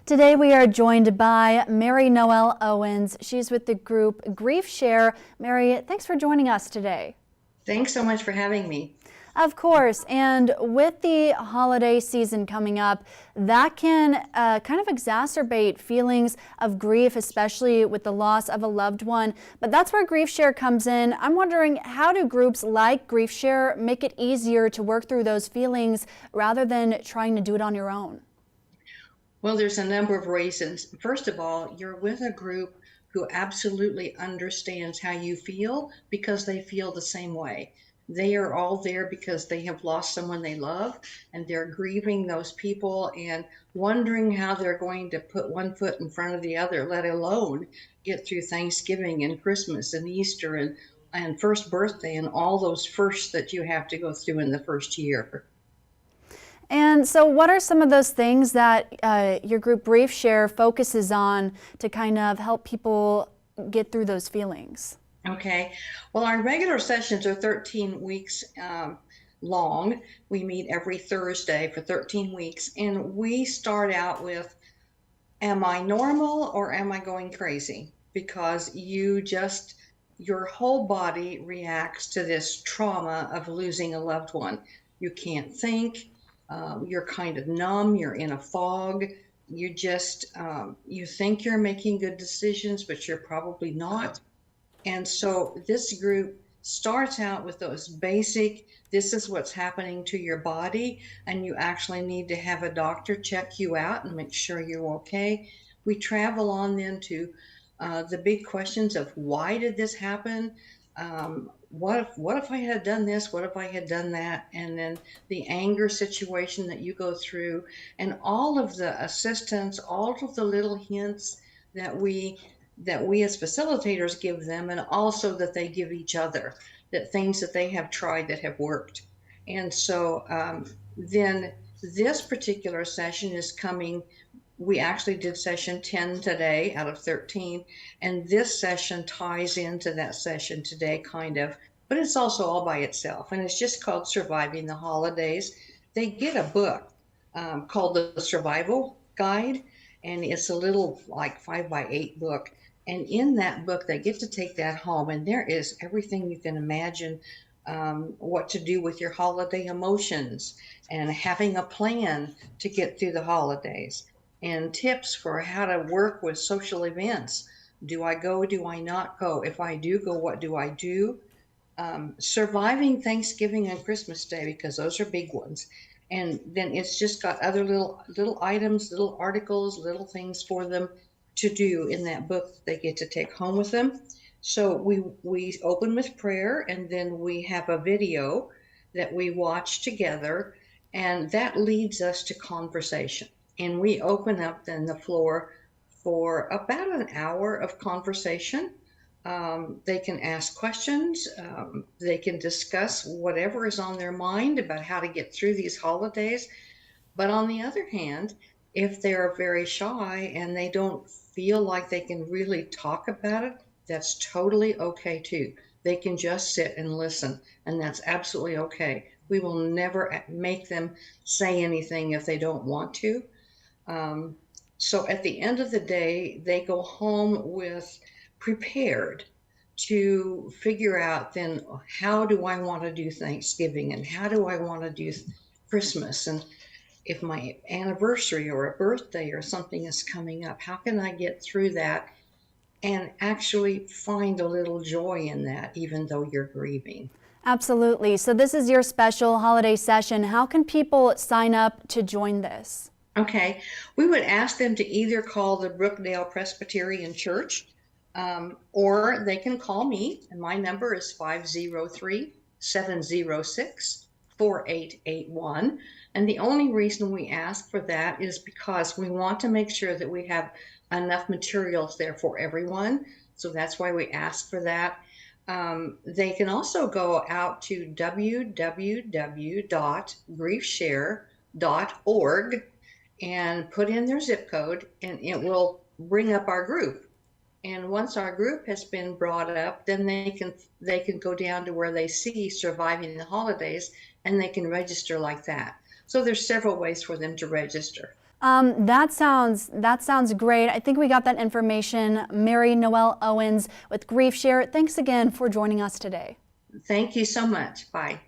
Today we are joined by Mary Noel-Owens. She's with the group Grief Share. Mary, thanks for joining us today. Thanks so much for having me. Of course, and with the holiday season coming up, that can kind of exacerbate feelings of grief, especially with the loss of a loved one. But that's where Grief Share comes in. I'm wondering, how do groups like Grief Share make it easier to work through those feelings rather than trying to do it on your own? Well, there's a number of reasons. First of all, you're with a group who absolutely understands how you feel because they feel the same way. They are all there because they have lost someone they love and they're grieving those people and wondering how they're going to put one foot in front of the other, let alone get through Thanksgiving and Christmas and Easter and first birthday and all those firsts that you have to go through in the first year. And so what are some of those things that your group Grief Share focuses on to kind of help people get through those feelings? Okay. Well, our regular sessions are 13 weeks long. We meet every Thursday for 13 weeks, and we start out with, am I normal or am I going crazy? Because your whole body reacts to this trauma of losing a loved one. You can't think, you're kind of numb, you're in a fog. You think you're making good decisions, but you're probably not. And so this group starts out with those basic, this is what's happening to your body, and you actually need to have a doctor check you out and make sure you're okay. We travel on then to the big questions of why did this happen? What if I had done this? What if I had done that? And then the anger situation that you go through, and all of the assistance, all of the little hints that we as facilitators give them, and also that they give each other, that things that they have tried that have worked. And so then this particular session is coming. We actually did session 10 today out of 13, and this session ties into that session today, kind of, but it's also all by itself, and it's just called Surviving the Holidays. They get a book called the Survival Guide, and it's a little like 5 by 8 book. And in that book, they get to take that home, and there is everything you can imagine, what to do with your holiday emotions and having a plan to get through the holidays and tips for how to work with social events. Do I go? Do I not go? If I do go, what do I do? Surviving Thanksgiving and Christmas Day, because those are big ones. And then it's just got other little items, little articles, little things for them to do in that book that they get to take home with them. So we open with prayer, and then we have a video that we watch together, and that leads us to conversation. And we open up then the floor for about an hour of conversation. They can ask questions. They can discuss whatever is on their mind about how to get through these holidays. But on the other hand, if they're very shy and they don't feel like they can really talk about it, that's totally okay too. They can just sit and listen, and that's absolutely okay. We will never make them say anything if they don't want to. So at the end of the day, they go home with prepared to figure out then, how do I want to do Thanksgiving, and how do I want to do Christmas, and if my anniversary or a birthday or something is coming up, how can I get through that and actually find a little joy in that, even though you're grieving? Absolutely. So this is your special holiday session. How can people sign up to join this? Okay, we would ask them to either call the Brookdale Presbyterian Church, or they can call me, and my number is 503-706-4881. And the only reason we ask for that is because we want to make sure that we have enough materials there for everyone. So that's why we ask for that. They can also go out to www.griefshare.org and put in their zip code, and it will bring up our group. And once our group has been brought up, then they can go down to where they see Surviving the Holidays, and they can register like that. So there's several ways for them to register. That sounds great. I think we got that information. Mary Noel-Owens with Grief Share. Thanks again for joining us today. Thank you so much. Bye.